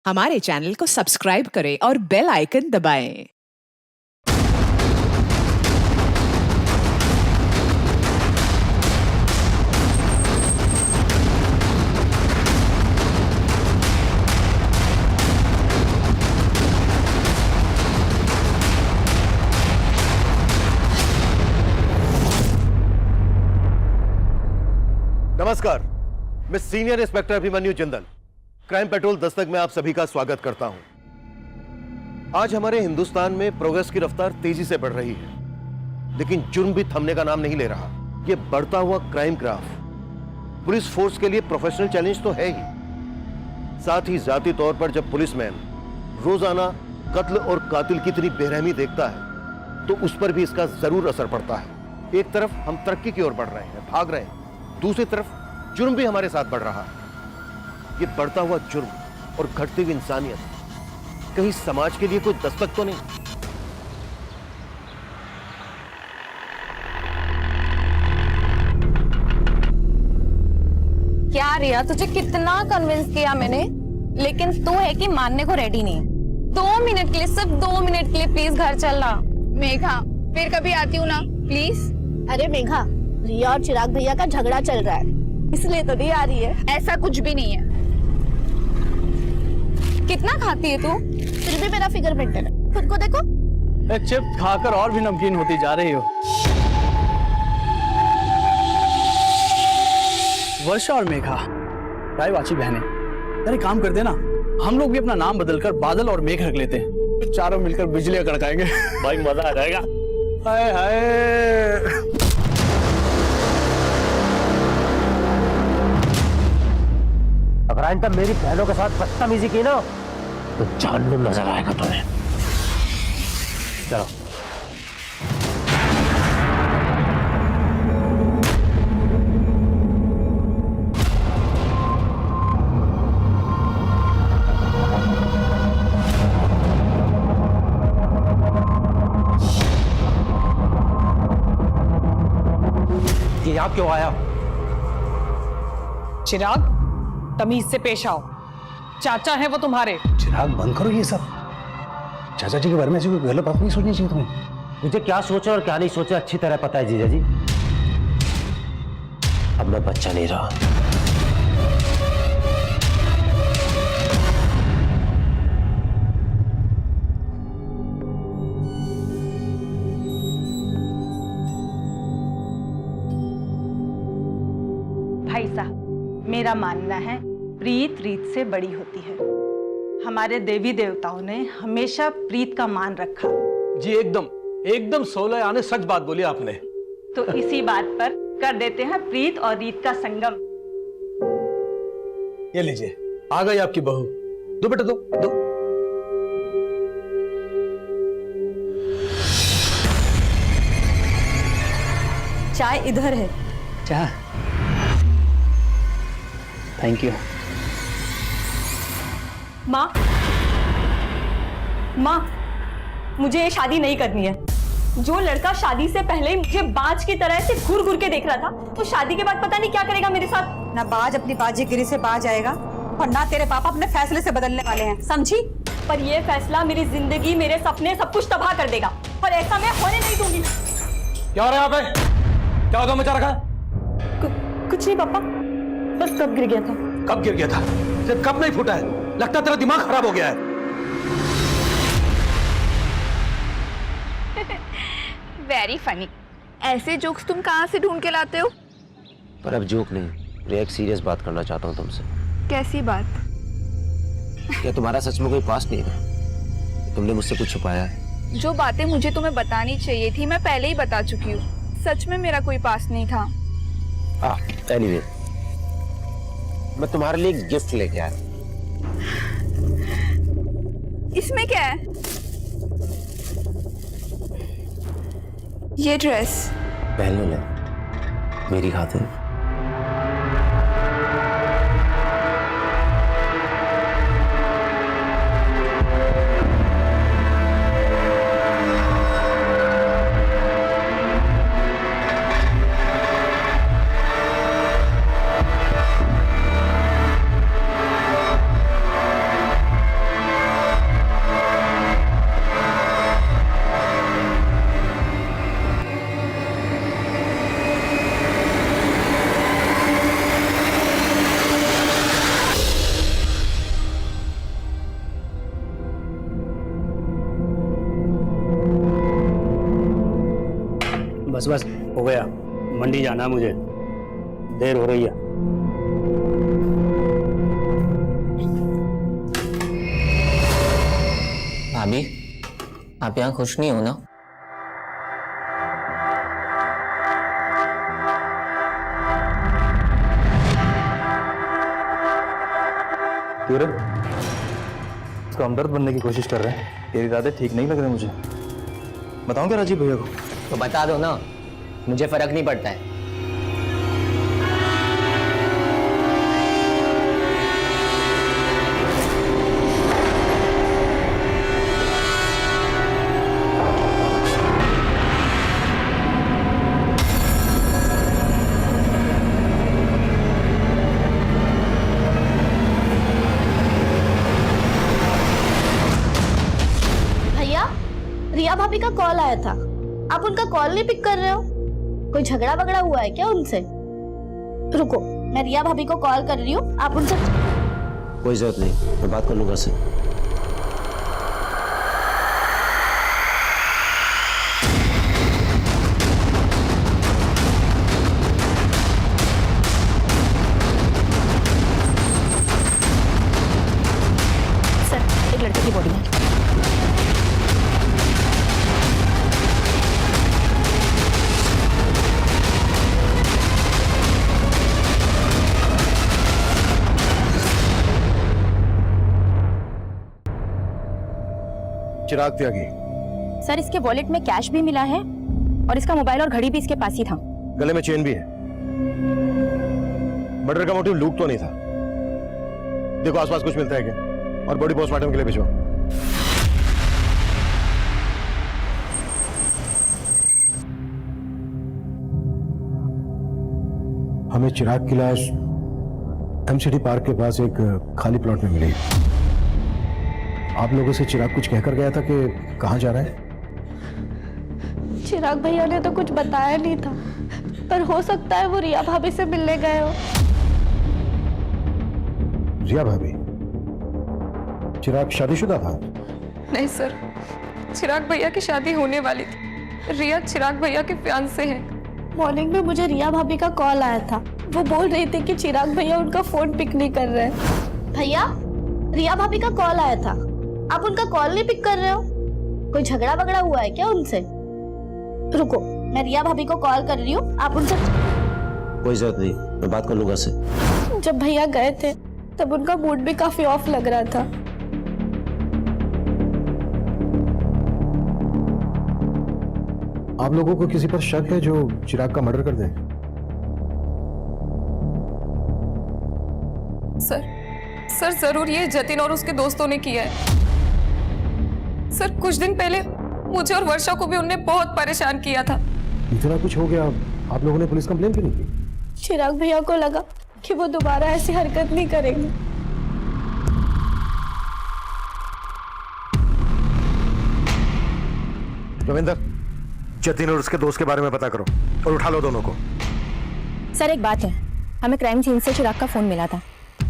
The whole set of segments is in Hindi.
हमारे चैनल को सब्सक्राइब करें और बेल आइकन दबाएं। नमस्कार, मैं senior inspector Abhimanyu Jindal crime petrol Dastak में आप सभी का स्वागत करता हूं। आज हमारे हिंदुस्तान में प्रोग्रेस की रफ्तार तेजी से बढ़ रही है, लेकिन जुर्म भी थमने का नाम नहीं ले रहा। यह बढ़ता हुआ क्राइम ग्राफ पुलिस फोर्स के लिए प्रोफेशनल चैलेंज तो है ही, साथ ही जाती तौर पर जब पुलिसमैन रोजाना कत्ल और कातिल की इतनी बेरहमी देखता है तो उस पर भी इसका जरूर असर पड़ता है। एक तरफ हम तरक्की की ओर बढ़ रहे हैं, भाग रहे हैं, दूसरी तरफ जुर्म भी हमारे साथ बढ़ रहा है। ये बढ़ता हुआ जुर्म और घटती हुई इंसानियत कहीं समाज के लिए कोई दस्तक तो नहीं? क्या रिया, तुझे कितना कन्विंस किया मैंने, लेकिन तू है कि मानने को रेडी नहीं। 2 मिनट के लिए, सिर्फ 2 मिनट के लिए प्लीज घर चलना। मेघा, फिर कभी आती हूँ ना, प्लीज। अरे मेघा, रिया और चिराग भैया का झगड़ा चल रहा है, इसलिए तो नहीं आ रही है। ऐसा कुछ भी नहीं है। कितना खाती है तू? फिर भी मेरा फिगर मेंटेन है, खुद को देखो। चिप्स खाकर और भी नमकीन होती जा रही हो। वर्षा और मेघा रायवाची बहनें, यार एक काम करते ना, हम लोग भी अपना नाम बदलकर बादल और मेघ रख लेते हैं, फिर चारों मिलकर बिजलियां कड़काएंगे। भाई मजा आ जाएगा। हाय हाय। अगर आइंदा मेरी बहनों के साथ बदतमीजी की ना तो जहन्नुम नजर आएगा तुम्हें। चलो। ये आप क्यों आया? चिराग, तमीज से पेश आओ। चाचा है वो तुम्हारे। चिराग, बंद करो ये सब। चाचा जी के बारे में ऐसी कोई गलत बात नहीं सोचनी चाहिए तुम्हें। मुझे क्या सोचा और क्या नहीं सोचा अच्छी तरह पता है जीजा जी। अब मैं बच्चा नहीं रहा। भाई साहब, मेरा मानना है प्रीत रीत से बड़ी होती है। हमारे देवी देवताओं ने हमेशा प्रीत का मान रखा। जी एकदम एकदम 16 आने सच बात बोली आपने। तो इसी बात पर कर देते हैं प्रीत और रीत का संगम। ये लीजिए, आ गई आपकी बहू। दो बेटा, दो दो। चाय इधर है। चाय, थैंक यू। माँ, मुझे ये शादी नहीं करनी है। जो लड़का शादी से पहले मुझे बाज की तरह से घूर घूर के देख रहा था, वो शादी के बाद पता नहीं क्या करेगा मेरे साथ। ना बाज अपनी बाजीगिरी से बाज आएगा और ना तेरे पापा अपने फैसले से बदलने वाले हैं, समझी? पर ये फैसला मेरी जिंदगी, मेरे सपने, सब कुछ तबाह कर देगा, और ऐसा मैं होने नहीं दूंगी। क्या हो रहा है यहाँ पे? क्या होगा मचा रखा? कुछ नहीं पापा, बस कब गिर गया था। कब गिर गया था? सिर्फ कब नहीं फूटा है? लगता तेरा दिमाग खराब हो गया है। Very funny. ऐसे जोक्स तुम कहाँ से ढूंढ के लाते हो? पर अब जोक नहीं, मैं एक सीरियस बात करना चाहता हूँ तुमसे। कैसी बात? क्या तुम्हारा सच में कोई पास्ट नहीं है? तुमने मुझसे कुछ छुपाया है? जो बातें मुझे तुम्हें बतानी चाहिए थी, मैं पहले ही बता चुकी हूँ। सच में मेरा कोई पास नहीं था। एनीवे, मैं तुम्हारे लिए एक गिफ्ट लेके आया। इसमें क्या है? ये ड्रेस पहन लो ले, मेरी खातिर। बस बस हो गया, मंडी जाना है मुझे, देर हो रही है। भाभी, आप यहाँ खुश नहीं हो ना? क्यों रे? इसको हमदर्द बनने की कोशिश कर रहे हैं। तेरे इरादे ठीक नहीं लग रहे मुझे। बताऊं क्या राजीव भैया को? तो बता दो ना, मुझे फर्क नहीं पड़ता है। भैया, रिया भाभी का कॉल आया था, आप उनका कॉल नहीं पिक कर रहे हो? कोई झगड़ा वगड़ा हुआ है क्या उनसे? रुको, मैं रिया भाभी को कॉल कर रही हूँ, आप उनसे। कोई जरूरत नहीं, मैं बात कर लूंगा उससे। सर, एक लड़के की बॉडी है। चिराग त्यागी, सर, इसके वॉलेट में कैश भी मिला है और इसका मोबाइल और घड़ी भी इसके पास ही था। गले में चेन भी है। मर्डर का मोटिव लूट तो नहीं था। देखो आसपास कुछ मिलता है क्या, और बॉडी पोस्टमार्टम के लिए भिजवाओ। हमें चिराग की लाश एमसीडी पार्क के पास एक खाली प्लॉट में मिली। आप लोगों से चिराग कुछ कहकर गया था कि कहाँ जा रहा है? चिराग भैया ने तो कुछ बताया नहीं था, पर हो सकता है वो रिया भाभी से मिलने गए हो। रिया भाभी? चिराग शादीशुदा था? नहीं सर, चिराग भैया की शादी होने वाली थी। रिया चिराग भैया के फियांसे हैं। मॉर्निंग में मुझे रिया भाभी का कॉल आया था, वो बोल रही थी कि चिराग भैया उनका फोन पिक नहीं कर रहे हैं। भैया, रिया भाभी का कॉल आया था, आप उनका कॉल नहीं पिक कर रहे हो? कोई झगड़ा वगड़ा हुआ है क्या उनसे? रुको, मैं रिया भाभी को कॉल कर रही हूँ, आप उनसे। कोई जरूरत नहीं, मैं बात कर लूंगा उससे। जब भैया गए थे तब उनका मूड भी काफी ऑफ लग रहा था। आप लोगों को किसी पर शक है जो चिराग का मर्डर कर दे? सर जरूर ये जतिन और उसके दोस्तों ने किया है। सर, कुछ दिन पहले मुझे और वर्षा को भी उनने बहुत परेशान किया था। इतना कुछ हो गया, आप लोगों ने पुलिस कंप्लेन क्यों नहीं की? चिराग भैया को लगा कि वो दोबारा ऐसी हरकत नहीं करेंगे। रविंदर, जतिन और उसके दोस्त के बारे में पता करो और उठा लो दोनों को। सर, एक बात है, हमें क्राइम सीन से चिराग का फोन मिला था।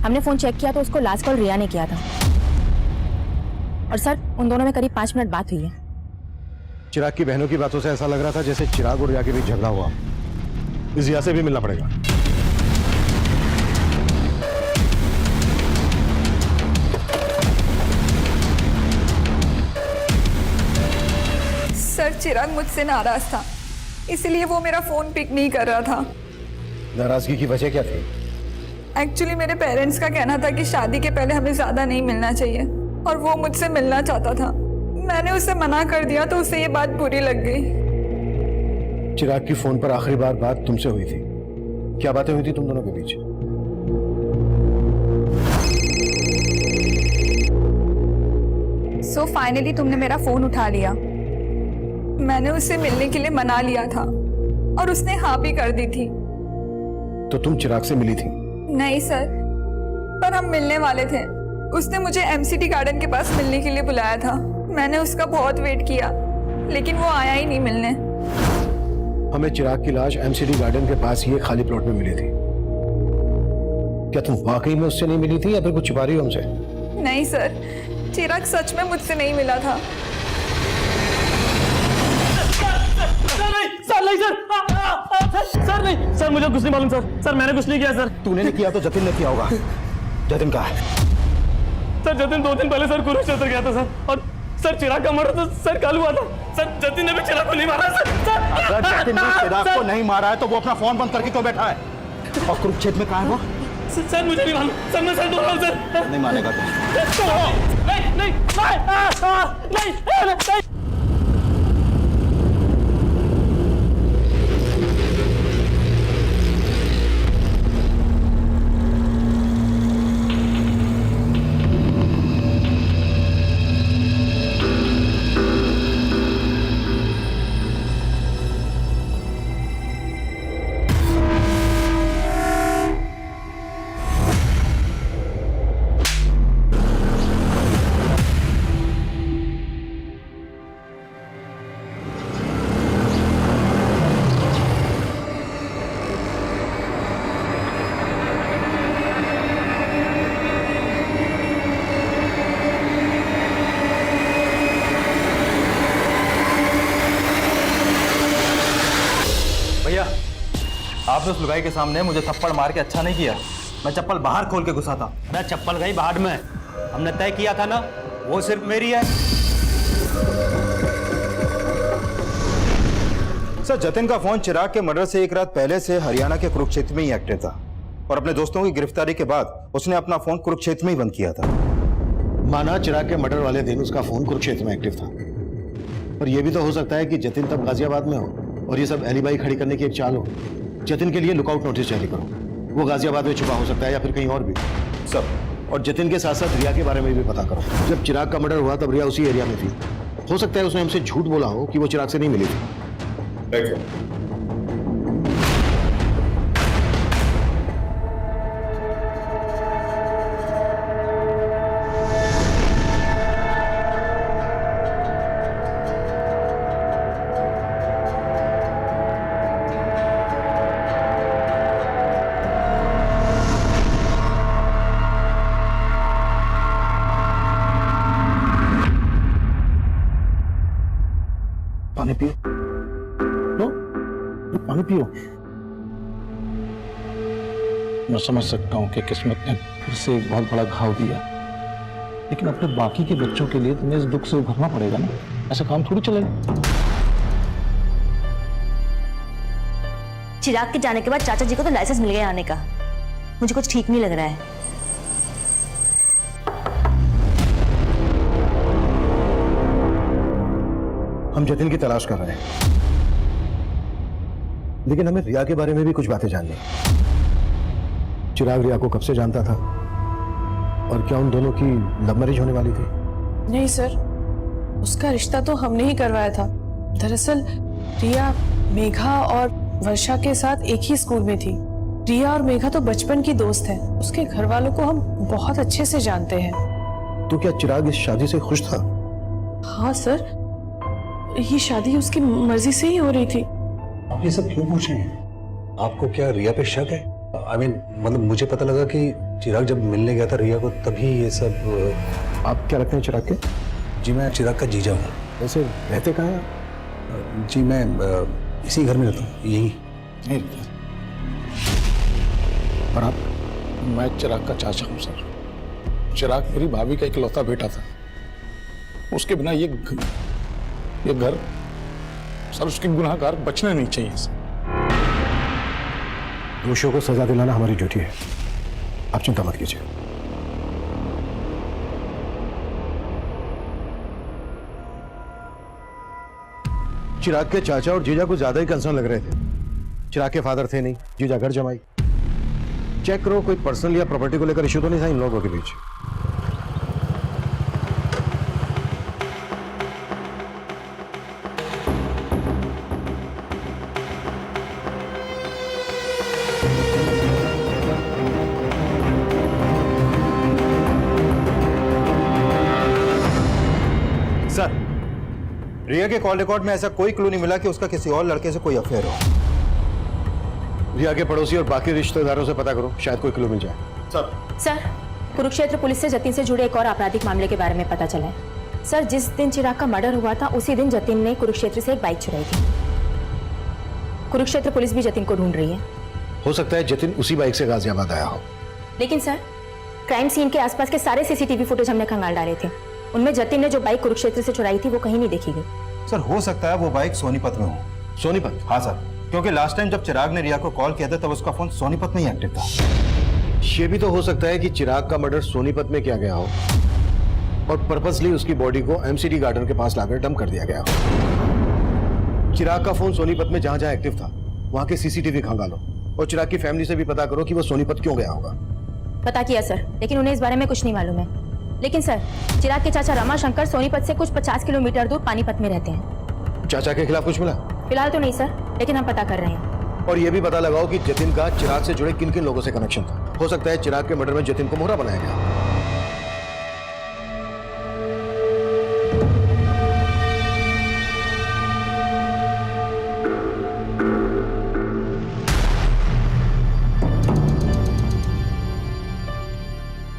हमने फोन चेक किया तो उसको लास्ट कॉल रिया ने किया था। और सर, उन दोनों में करीब 5 मिनट बात हुई है। चिराग की बहनों की बातों से ऐसा लग रहा था जैसे चिराग और रिया के बीच झगड़ा हुआ। इस रिया से भी मिलना पड़ेगा। सर, चिराग मुझसे नाराज था, इसलिए वो मेरा फोन पिक नहीं कर रहा था। नाराजगी की वजह क्या थी? एक्चुअली मेरे पेरेंट्स का कहना था कि शादी के पहले हमें ज्यादा नहीं मिलना चाहिए, और वो मुझसे मिलना चाहता था। मैंने उसे मना कर दिया तो उसे ये बात बुरी लग गई। चिराग की फोन पर आखिरी बार बात तुमसे हुई थी, क्या बातें हुई थी तुम दोनों के बीच? सो फाइनली तुमने मेरा फोन उठा लिया। मैंने उससे मिलने के लिए मना लिया था और उसने हाँ भी कर दी थी। तो तुम चिराग से मिली थी? नहीं सर, पर हम मिलने वाले थे। उसने मुझे एमसीडी गार्डन के पास मिलने के लिए बुलाया था। मैंने उसका बहुत वेट किया, लेकिन वो आया ही नहीं मिलने। हमें चिराग की लाश एमसीडी गार्डन के पास ही खाली प्लॉट में मिली थी। क्या तुम वाकई में उससे नहीं मिली थी या फिर कुछ छिपा रही हो हमसे? नहीं सर, चिराग सच में मुझसे नहीं मिला था। सर नहीं सर सर नहीं सर, मुझे कुछ नहीं मालूम सर मैंने कुछ नहीं किया सर। तूने नहीं किया तो जतिन ने किया होगा। जतिन कहाँ है? सर जतिन 2 दिन पहले सर कुरुक्षेत्र गया था सर, और सर चिराग का मर्डर तो सर कल हुआ था सर। जतिन ने भी चिराग को नहीं मारा सर। अगर जतिन ने चिराग को नहीं मारा है तो वो अपना फोन बंद करके क्यों बैठा है? और कुरुक्षेत्र में कहाँ है वो? सर मुझे नहीं मालूम सर, मैं सर बोल रहा हूँ सर। नहीं मानेगा तो नहीं नहीं नहीं नहीं। भैया, आपने उस लुगाई के सामने मुझे थप्पड़ मार के अच्छा नहीं किया। मैं चप्पल बाहर खोल के घुसा था। मैं चप्पल गई बाहर में, हमने तय किया था ना, वो सिर्फ मेरी है। सर, जतिन का फोन चिराग के मर्डर से एक रात पहले से हरियाणा के कुरुक्षेत्र में ही एक्टिव था, और अपने दोस्तों की गिरफ्तारी के बाद उसने अपना फोन कुरुक्षेत्र में ही बंद किया था। माना चिराग के मर्डर वाले दिन उसका फोन कुरुक्षेत्र में एक्टिव था, पर यह भी तो हो सकता है कि जतिन तब गाजियाबाद में हो और ये सब एलिबाई खड़ी करने की एक चाल हो। जतिन के लिए लुकआउट नोटिस जारी करो, वो गाजियाबाद में छुपा हो सकता है या फिर कहीं और भी सब। और जतिन के साथ साथ रिया के बारे में भी पता करो। जब चिराग का मर्डर हुआ तब रिया उसी एरिया में थी। हो सकता है उसने हमसे झूठ बोला हो कि वो चिराग से नहीं मिली थी। पानी पियो, लो, पानी पियो। मैं समझ सकता हूँ कि किस्मत ने फिर से एक बहुत बड़ा घाव दिया, लेकिन अपने बाकी के बच्चों के लिए तुम्हें इस दुख से उभरना पड़ेगा ना। ऐसा काम थोड़ी चलेगा। चिराग के जाने के बाद चाचा जी को तो लाइसेंस मिल गया आने का। मुझे कुछ ठीक नहीं लग रहा है। हम जतिन की तलाश कर रहे हैं, लेकिन हमें रिया के बारे में भी कुछ बातें जाननी। चिराग रिया को कब से जानता था, और क्या उन दोनों की लव मैरिज होने वाली थी? नहीं सर, उसका रिश्ता तो हमने ही करवाया था। दरअसल रिया मेघा और वर्षा के साथ एक ही स्कूल में थी। रिया और मेघा तो बचपन की दोस्त हैं। उसके घर वालों को हम बहुत अच्छे से जानते हैं। तो क्या चिराग इस शादी से खुश था? हाँ सर, ये शादी उसकी मर्जी से ही हो रही थी। आप ये सब क्यों पूछ रहे हैं? आपको क्या रिया पे शक है? मतलब मुझे पता लगा कि चिराग जब मिलने गया था रिया को, तभी ये सब। आप क्या रखते हैं चिराग के? जी मैं चिराग का जीजा हूँ। वैसे रहते कहाँ हैं? जी मैं इसी घर में रहता हूँ, यही। और आप? मैं चिराग का चाचा हूँ सर। चिराग मेरी भाभी का इकलौता बेटा था। उसके बिना ये घर सर, उसके गुनाहगार बचने नहीं चाहिए सर। दोषियों को सजा दिलाना हमारी ड्यूटी है, आप चिंता मत कीजिए। चिराग के चाचा और जीजा को ज्यादा ही कंसर्न लग रहे थे। चिराग के फादर थे नहीं, जीजा घर जमाई। चेक करो कोई पर्सनल या प्रॉपर्टी को लेकर इश्यू तो नहीं था इन लोगों के बीच। सर, रिया के कॉल रिकॉर्ड में ऐसा कोई क्लू नहीं मिला कि उसका किसी और लड़के से कोई अफेयर हो। रिया के पड़ोसी और बाकी रिश्तेदारों से पता करो, शायद कोई क्लू मिल जाए। सर, कुरुक्षेत्र पुलिस से जतिन से जुड़े एक और आपराधिक मामले के बारे में पता चला है। सर, जिस दिन चिराग का मर्डर हुआ था उसी दिन जतिन ने कुरुक्षेत्र से एक बाइक चुराई थी। कुरुक्षेत्र पुलिस भी जतिन को ढूंढ रही है। हो सकता है जतिन उसी बाइक से गाजियाबाद आया हो। लेकिन सर, क्राइम सीन के आसपास के सारे सीसीटीवी फुटेज हमने खंगाल डाले थे। उनमें जतिन ने जो बाइक कुरुक्षेत्र से चुराई थी वो कहीं नहीं देखी गई। सर हो सकता है वो बाइक सोनीपत में हो। सोनीपत? हाँ सर, क्योंकि लास्ट टाइम जब चिराग ने रिया को कॉल किया था तब उसका फोन सोनीपत में ही एक्टिव था। ये भी तो हो सकता है कि चिराग का मर्डर सोनीपत में किया गया हो और पर्पसली उसकी बॉडी को एमसीडी गार्डन के पास लाकर डंप कर दिया गया हो। चिराग का फोन सोनीपत में जहां जहां एक्टिव था वहां के सीसीटीवी खंगालो और चिराग की फैमिली से भी पता करो कि वो सोनीपत क्यों गया होगा। पता किया सर, लेकिन उन्हें इस बारे में कुछ नहीं मालूम है। लेकिन सर, चिराग के चाचा रमाशंकर सोनीपत से कुछ 50 किलोमीटर दूर पानीपत में रहते हैं। चाचा के खिलाफ कुछ मिला? फिलहाल तो नहीं सर, लेकिन हम पता कर रहे हैं। और ये भी पता लगाओ कि जतिन का चिराग से जुड़े किन किन लोगों से कनेक्शन था। हो सकता है चिराग के मर्डर में जतिन को मोहरा बनाया गया।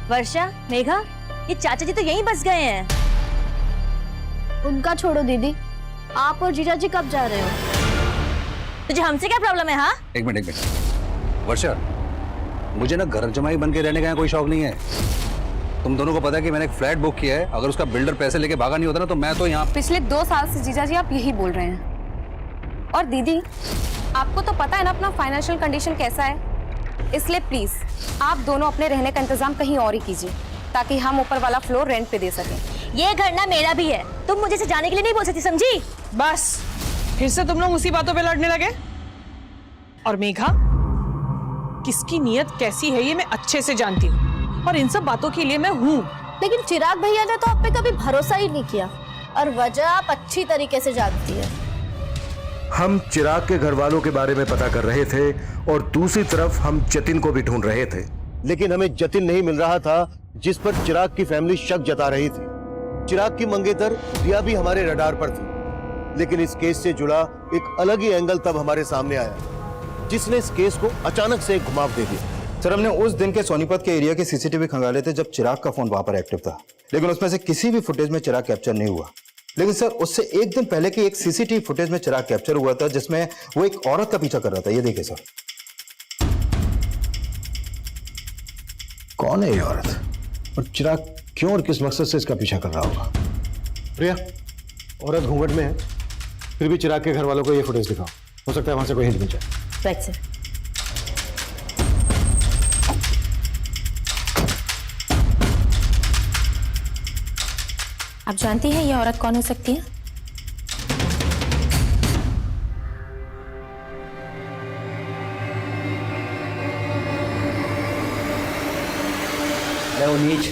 वर्षा, मेघा, ये चाचा जी तो यहीं बस गए हैं। उनका छोड़ो दीदी, आप और जीजा जी कब जा रहे हो? तुझे हमसे क्या प्रॉब्लम है? हाँ, एक मिनट वर्षा, मुझे ना घर जमाई बन के रहने का कोई शौक नहीं है। तुम दोनों को पता है कि मैंने एक फ्लैट बुक किया है। अगर उसका बिल्डर पैसे लेके भागा नहीं होता ना तो मैं तो यहाँ। पिछले 2 साल से जीजा जी आप यही बोल रहे हैं। और दीदी, आपको तो पता है ना अपना फाइनेंशियल कंडीशन कैसा है, इसलिए प्लीज आप दोनों अपने रहने का इंतजाम कहीं और ही कीजिए ताकि हम ऊपर वाला फ्लोर रेंट पे दे सकें। ये घर ना मेरा भी है, तुम मुझे से जाने के लिए नहीं बोल सकती, समझी? बस फिर से तुम लोग उसी बातों पे लड़ने लगे। और मेघा, किसकी नीयत कैसी है ये मैं अच्छे से जानती हूँ और इन सब बातों के लिए मैं हूँ। लेकिन चिराग भैया ने तो आप पे कभी भरोसा ही नहीं किया और वजह आप अच्छी तरीके से जानती है। हम चिराग के घर वालों के बारे में पता कर रहे थे और दूसरी तरफ हम जतिन को भी ढूंढ रहे थे, लेकिन हमें जतिन नहीं मिल रहा था जिस पर चिराग की फैमिली शक जता रही थी। चिराग की मंगेतर रिया भी हमारे रडार पर थी, लेकिन इस केस से जुड़ा एक अलग ही एंगल तब हमारे सामने आया जिसने इस केस को अचानक से एक घुमाव दे दिया। सर हमने उस दिन के सोनीपत के एरिया के सीसीटीवी खंगाले थे जब चिराग का फोन वहां पर एक्टिव था, लेकिन उसमें से किसी भी फुटेज में चिराग कैप्चर नहीं हुआ। लेकिन सर उससे एक दिन पहले की एक सीसीटीवी फुटेज में चिराग कैप्चर हुआ था जिसमें वो एक औरत का पीछा कर रहा था। ये देखिए सर। कौन है ये औरत और चिराग क्यों और किस मकसद से इसका पीछा कर रहा होगा? प्रिया, औरत घूंघट में है, फिर भी चिराग के घर वालों को ये फुटेज दिखाओ, हो सकता है वहां से कोई हिंट मिल जाए। Right sir. आप जानती हैं ये औरत कौन हो सकती है? नीच,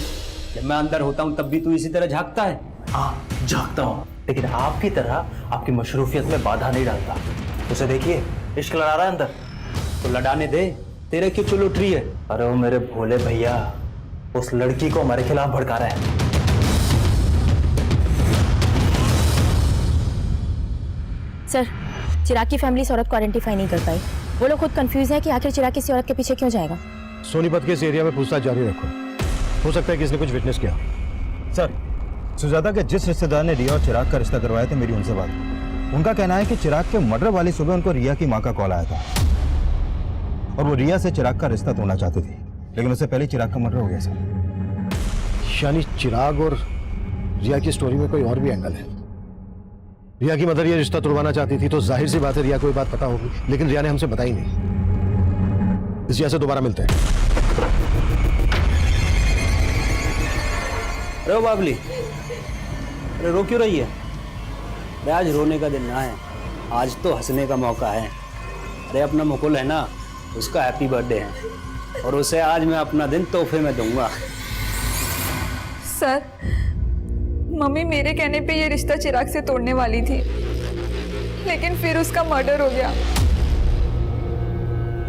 जब मैं अंदर होता हूँ तब भी तू इसी तरह झांकता है? हाँ झांकता हूँ, लेकिन आपकी तरह आपकी मशरूफियत में बाधा नहीं डालता। उसे देखिए, इश्क लड़ा रहा है अंदर। तो लड़ाने दे, तेरे क्यों चुल उठ रही है? अरे वो मेरे भोले भैया उस लड़की को हमारे खिलाफ भड़का रहा है। सर, चिराग की फैमिली इस औरत को आइडेंटिफाई नहीं कर पाई। वो लोग खुद कंफ्यूज है कि आखिर चिराग किसी औरत के पीछे क्यों जाएगा। सोनीपत के इस एरिया में पूछताछ जारी रखो, हो सकता है कि इसने कुछ विटनेस किया। सर सुजाता के जिस रिश्तेदार ने रिया और चिराग का रिश्ता करवाया था, मेरी उनसे बात हुई। उनका कहना है कि चिराग के मर्डर वाली सुबह उनको रिया की माँ का कॉल आया था और वो रिया से चिराग का रिश्ता तोड़ना चाहती थी, लेकिन उससे पहले चिराग का मर्डर हो गया सर। यानी चिराग और रिया की स्टोरी में कोई और भी एंगल है। रिया की मदर ये रिश्ता तोड़वाना चाहती थी तो जाहिर सी बात है रिया को ये बात पता होगी, लेकिन रिया ने हमसे बताई नहीं। इस रिया से दोबारा मिलते हैं। अरे बाबली, अरे रो क्यों रही है? अरे आज रोने का दिन ना है, आज तो हंसने का मौका है। अरे अपना मुकुल है ना, उसका हैप्पी बर्थडे है और उसे आज मैं अपना दिन तोहफे में दूंगा। सर, मम्मी मेरे कहने पे ये रिश्ता चिराग से तोड़ने वाली थी, लेकिन फिर उसका मर्डर हो गया।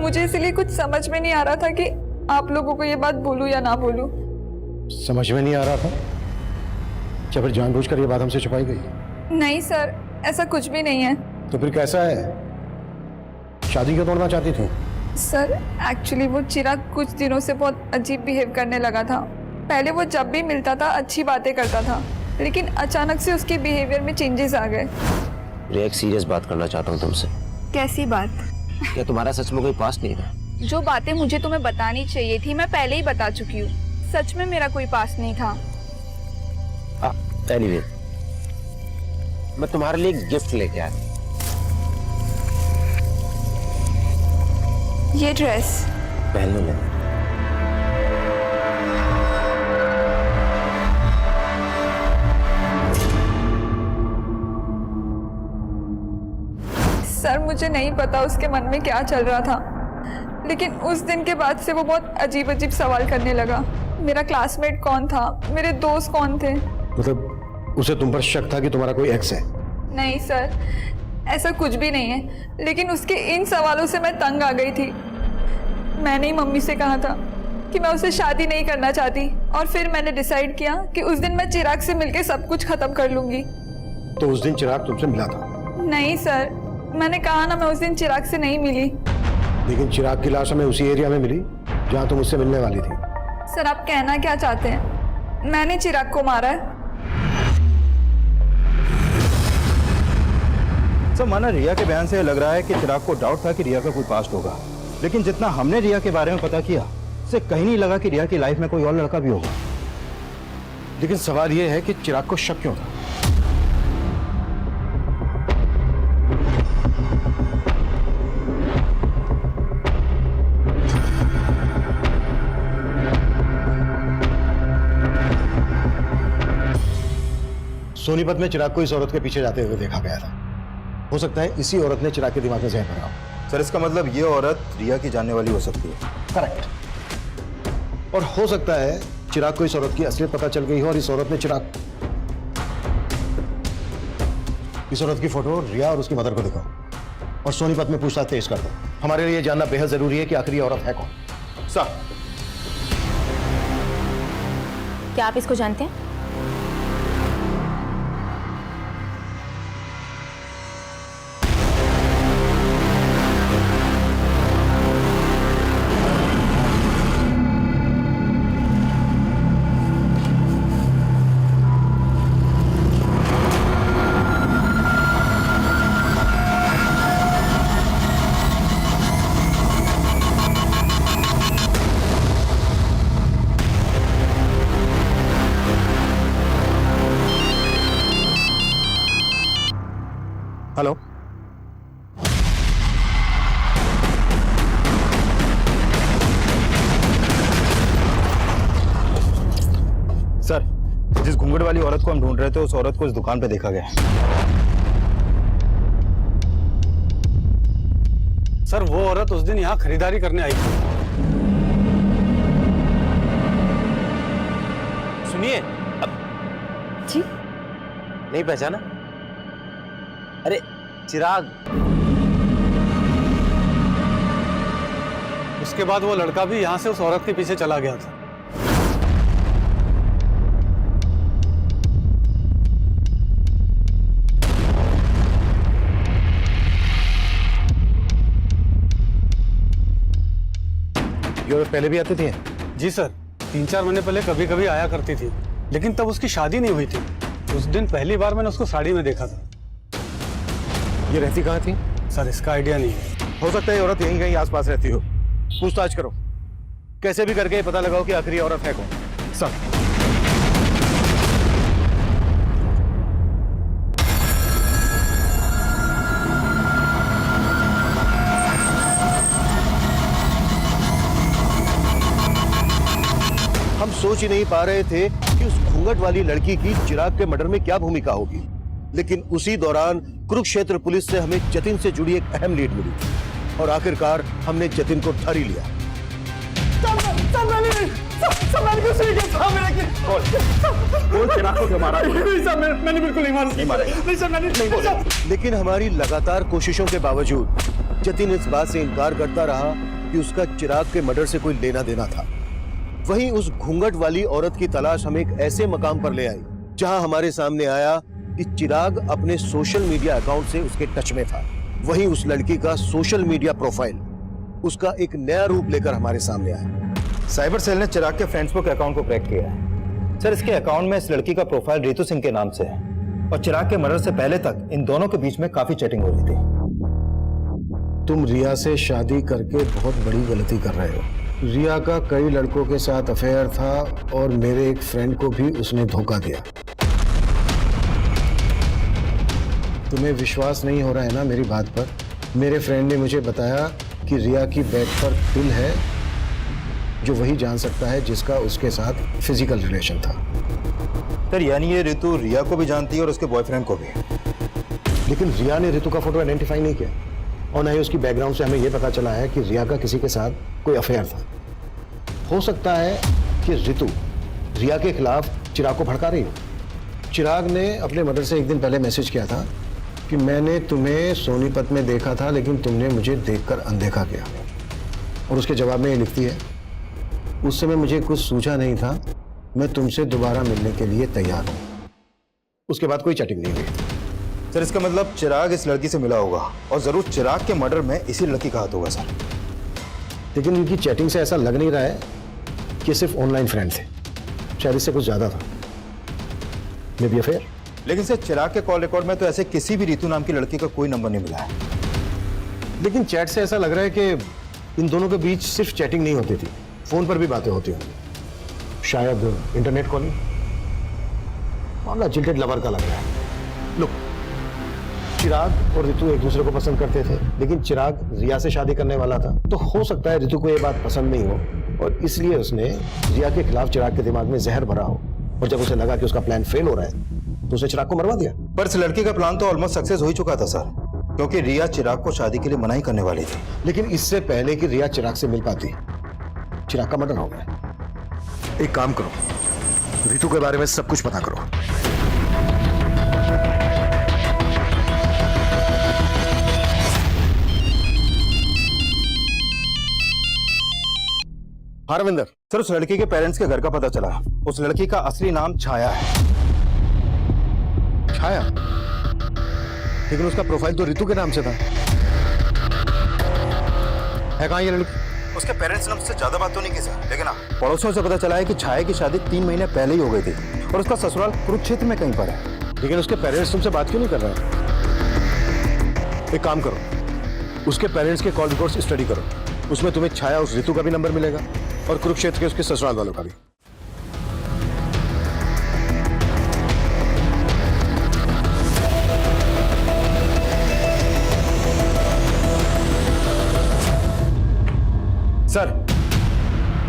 मुझे इसलिए कुछ समझ में नहीं आ रहा था कि आप लोगों को ये बात बोलूं या ना बोलूं। समझ में नहीं आ रहा था? क्या फिर जानबूझकर ये बात हमसे छुपाई गई? नहीं सर, ऐसा कुछ भी नहीं है। तो फिर कैसा है? शादी क्यों तोड़ना चाहती थी? सर एक्चुअली वो चिराग कुछ दिनों से बहुत अजीब बिहेव करने लगा था। पहले वो जब भी मिलता था अच्छी बातें करता था, लेकिन अचानक से उसके बिहेवियर में चेंजेस आ गए। एक सीरियस बात करना चाहता हूँ तुमसे। कैसी बात? क्या तुम्हारा सच में कोई पास्ट नहीं था? जो बातें मुझे तुम्हें बतानी चाहिए थी मैं पहले ही बता चुकी हूँ। सच में मेरा कोई पास नहीं था। एनीवे, मैं तुम्हारे लिए एक गिफ्ट लेके आया। ये ड्रेस पहन लो लेना। सर मुझे नहीं पता उसके मन में क्या चल रहा था, लेकिन उस दिन के बाद से वो बहुत अजीब अजीब सवाल करने लगा। मेरा क्लासमेट कौन था, मेरे दोस्त कौन थे। मतलब उसे तुम पर शक था कि तुम्हारा कोई एक्स है? नहीं सर, ऐसा कुछ भी नहीं है, लेकिन उसके इन सवालों से मैं तंग आ गई थी। मैंने ही मम्मी से कहा था कि मैं उससे शादी नहीं करना चाहती, और फिर मैंने डिसाइड किया कि उस दिन मैं चिराग से मिलकर सब कुछ खत्म कर लूंगी। तो उस दिन चिराग तुमसे मिला था? नहीं सर, मैंने कहा ना मैं उस दिन चिराग से नहीं मिली। लेकिन चिराग की लाश हमें उसी एरिया में मिली जहां तुम उससे मिलने वाली थी। सर आप कहना क्या चाहते हैं? मैंने चिराग को मारा है? सर माना रिया के बयान से लग रहा है कि चिराग को डाउट था कि रिया का कोई पास्ट होगा, लेकिन जितना हमने रिया के बारे में पता किया उससे कहीं नहीं लगा कि रिया की लाइफ में कोई और लड़का भी होगा। लेकिन सवाल यह है कि चिराग को शक क्यों था? सोनीपत में चिराग को इस औरत के पीछे जाते हुए देखा गया था। हो सकता है इसी औरत ने चिराग के दिमाग में जहर भरा हो। सर इसका मतलब ये औरत रिया की जानने वाली हो सकती है। करेक्ट। और हो सकता है चिराग को इस औरत की असलियत पता चल गई हो और इस औरत ने इस औरत की फोटो रिया और उसकी मदर को दिखाओ और सोनीपत में पूछताछ तेज कर दो। हमारे लिए जानना बेहद जरूरी है कि आखिर ये औरत है कौन। सर, क्या आप इसको जानते हैं? हेलो, सर जिस घूंघट वाली औरत को हम ढूंढ रहे थे उस औरत को इस दुकान पे देखा गया। सर वो औरत उस दिन यहाँ खरीदारी करने आई थी। सुनिए, अब जी नहीं पहचाना? अरे चिराग। उसके बाद वो लड़का भी यहाँ से उस औरत के पीछे चला गया था। ये औरत पहले भी आती थी? जी सर, 3-4 महीने पहले कभी कभी आया करती थी, लेकिन तब उसकी शादी नहीं हुई थी। उस दिन पहली बार मैंने उसको साड़ी में देखा था। ये रहती कहाँ थी? सर इसका आइडिया नहीं है। हो सकता है ये औरत यहीं कहीं आसपास रहती हो। पूछताछ करो, कैसे भी करके पता लगाओ कि आखिर ये औरत है कौन। सर हम सोच ही नहीं पा रहे थे कि उस घूंघट वाली लड़की की चिराग के मर्डर में क्या भूमिका होगी, लेकिन उसी दौरान कुरुक्षेत्र पुलिस से हमें जतिन से जुड़ी एक अहम लीड मिली और आखिरकार हमने जतिन को धर ही लिया। मैंने बिल्कुल नहीं मारा। लेकिन हमारी लगातार कोशिशों के बावजूद जतिन इस बात से इनकार करता रहा कि उसका चिराग के मर्डर से कोई लेना देना था। वहीं उस घूंघट वाली औरत की तलाश हमें एक ऐसे मकाम पर ले आई जहां हमारे सामने आया कि चिराग अपने सोशल मीडिया अकाउंट से उसके टच में था। वहीं उस लड़की का सोशल मीडिया प्रोफाइल उसका एक नया रूप लेकर हमारे सामने आया। साइबर सेल ने चिराग के फेसबुक अकाउंट को क्रैक किया है। सर इसके अकाउंट में इस लड़की का प्रोफाइल रितु सिंह के नाम से है और चिराग के मर्डर से पहले तक इन दोनों के बीच में काफी चैटिंग हो रही थी। तुम रिया से शादी करके बहुत बड़ी गलती कर रहे हो। रिया का कई लड़कों के साथ अफेयर था और मेरे एक फ्रेंड को भी उसने धोखा दिया। तुम्हें विश्वास नहीं हो रहा है ना मेरी बात पर? मेरे फ्रेंड ने मुझे बताया कि रिया की बेड पर दिल है जो वही जान सकता है जिसका उसके साथ फिजिकल रिलेशन था। सर यानी ये ऋतु रिया को भी जानती है और उसके बॉयफ्रेंड को भी। लेकिन रिया ने ऋतु का फोटो आइडेंटिफाई नहीं किया और ना ही उसकी बैकग्राउंड से हमें यह पता चला है कि रिया का किसी के साथ कोई अफेयर था। हो सकता है कि ऋतु रिया के खिलाफ चिराग को भड़का रही हो। चिराग ने अपने मदर से एक दिन पहले मैसेज किया था कि मैंने तुम्हें सोनीपत में देखा था लेकिन तुमने मुझे देखकर अनदेखा किया, और उसके जवाब में ये लिखती है, उस समय मुझे कुछ सूझा नहीं था, मैं तुमसे दोबारा मिलने के लिए तैयार हूं। उसके बाद कोई चैटिंग नहीं हुई। सर इसका मतलब चिराग इस लड़की से मिला होगा और जरूर चिराग के मर्डर में इसी लड़की का हाथ होगा सर। लेकिन इनकी चैटिंग से ऐसा लग नहीं रहा है कि सिर्फ ऑनलाइन फ्रेंड थे, शायद इससे कुछ ज्यादा था। May be affair. लेकिन सर चिराग के कॉल रिकॉर्ड में तो ऐसे किसी भी ऋतु नाम की लड़की का कोई नंबर नहीं मिला है। लेकिन चैट से ऐसा लग रहा है कि इन दोनों के बीच सिर्फ चैटिंग नहीं होती थी, फोन पर भी बातें होती होंगी, शायद इंटरनेट कॉलिंग। मामला जिल्टेड लवर का लग रहा है। लुक, चिराग और ऋतु एक दूसरे को पसंद करते थे, लेकिन चिराग रिया से शादी करने वाला था, तो हो सकता है ऋतु को यह बात पसंद नहीं हो और इसलिए उसने रिया के खिलाफ चिराग के दिमाग में जहर भरा हो, और जब उसे लगा कि उसका प्लान फेल हो रहा है तो उसने चिराग को मरवा दिया। पर इस लड़की का प्लान तो ऑलमोस्ट सक्सेस हो ही चुका था सर, क्योंकि रिया चिराग को शादी के लिए मना ही करने वाली थी। लेकिन इससे पहले कि रिया चिराग से मिल पाती, चिराग का मर्डर हो गया। एक काम करो, ऋतु के बारे में सब कुछ पता करो। हाँ रविंदर। सर उस लड़की के पेरेंट्स के घर का पता चला। उस लड़की का असली नाम छाया है। छाया? लेकिन उसका प्रोफाइल तो ऋतु के नाम से था। है कहाँ ये लड़की? उसके पेरेंट्स ने उससे ज्यादा बात तो नहीं की सर, लेकिन हाँ पड़ोसियों से पता चला है कि छाया की शादी 3 महीने पहले ही हो गई थी और उसका ससुराल कुरुक्षेत्र में कहीं पर है। लेकिन उसके पेरेंट्स तुमसे बात क्यों नहीं कर रहे? एक काम करो, उसके पेरेंट्स के कॉल रिकॉर्ड्स स्टडी करो, उसमें तुम्हें छाया उस ऋतु का भी नंबर मिलेगा और कुरुक्षेत्र के उसके ससुराल वालों का भी। सर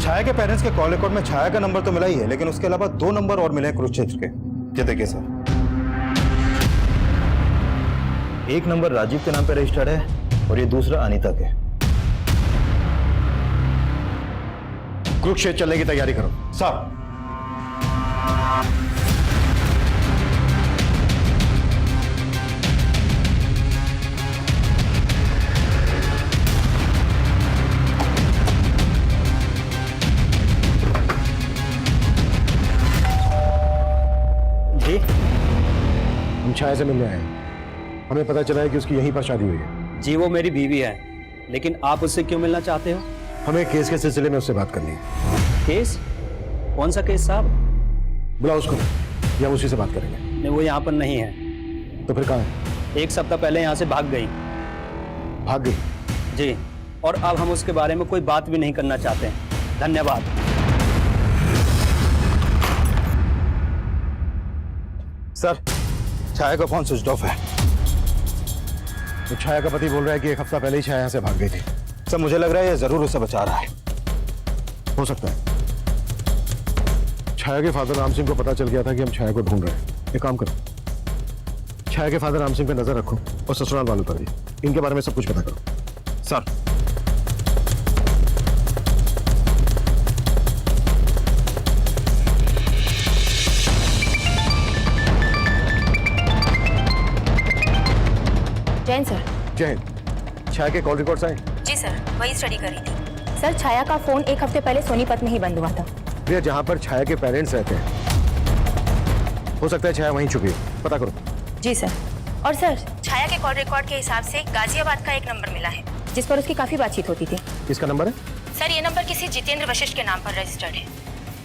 छाया के पेरेंट्स के कॉल रिकॉर्ड में छाया का नंबर तो मिला ही है, लेकिन उसके अलावा 2 नंबर और मिले हैं कुरुक्षेत्र के। ये देखिए सर, एक नंबर राजीव के नाम पे रजिस्टर्ड है और ये दूसरा अनीता के। कुरुक्षेत्र चलने की तैयारी करो। सर जी, हम छाया से मिलने आए हैं। हमें पता चला है कि उसकी यहीं पर शादी हुई है। जी वो मेरी बीवी है, लेकिन आप उससे क्यों मिलना चाहते हो? हमें केस के सिलसिले में उससे बात करनी है। केस? कौन सा केस साहब? बुलाओ उसको, या हम उसी से बात करेंगे। नहीं, वो यहाँ पर नहीं है। तो फिर कहाँ है? 1 सप्ताह पहले यहाँ से भाग गई। भाग गई? जी, और अब हम उसके बारे में कोई बात भी नहीं करना चाहते हैं। धन्यवाद। सर छाया का फोन स्विच ऑफ है। तो छाया का पति बोल रहा है कि 1 हफ्ता पहले ही छाया यहाँ से भाग गई थी। सर मुझे लग रहा है ये जरूर उसे बचा रहा है। हो सकता है छाया के फादर राम सिंह को पता चल गया था कि हम छाया को ढूंढ रहे हैं। एक काम करो, छाया के फादर राम सिंह पे नजर रखो और ससुराल वालों पर भी। इनके बारे में सब कुछ पता करो। Sir Jain sir. जय हिंद। छाया के कॉल रिकॉर्ड्स आए? जी सर, वही स्टडी करी थी। सर छाया का फोन 1 हफ्ते पहले सोनीपत में ही बंद हुआ था। भैया जहाँ पर छाया के पेरेंट्स रहते हैं, हो सकता है छाया वहीं छुपी है, पता करो। जी सर। और सर छाया के कॉल रिकॉर्ड के हिसाब से गाजियाबाद का एक नंबर मिला है जिस पर उसकी काफी बातचीत होती थी। किसका नंबर है? सर ये नंबर किसी जितेंद्र वशिष्ठ के नाम पर रजिस्टर्ड है।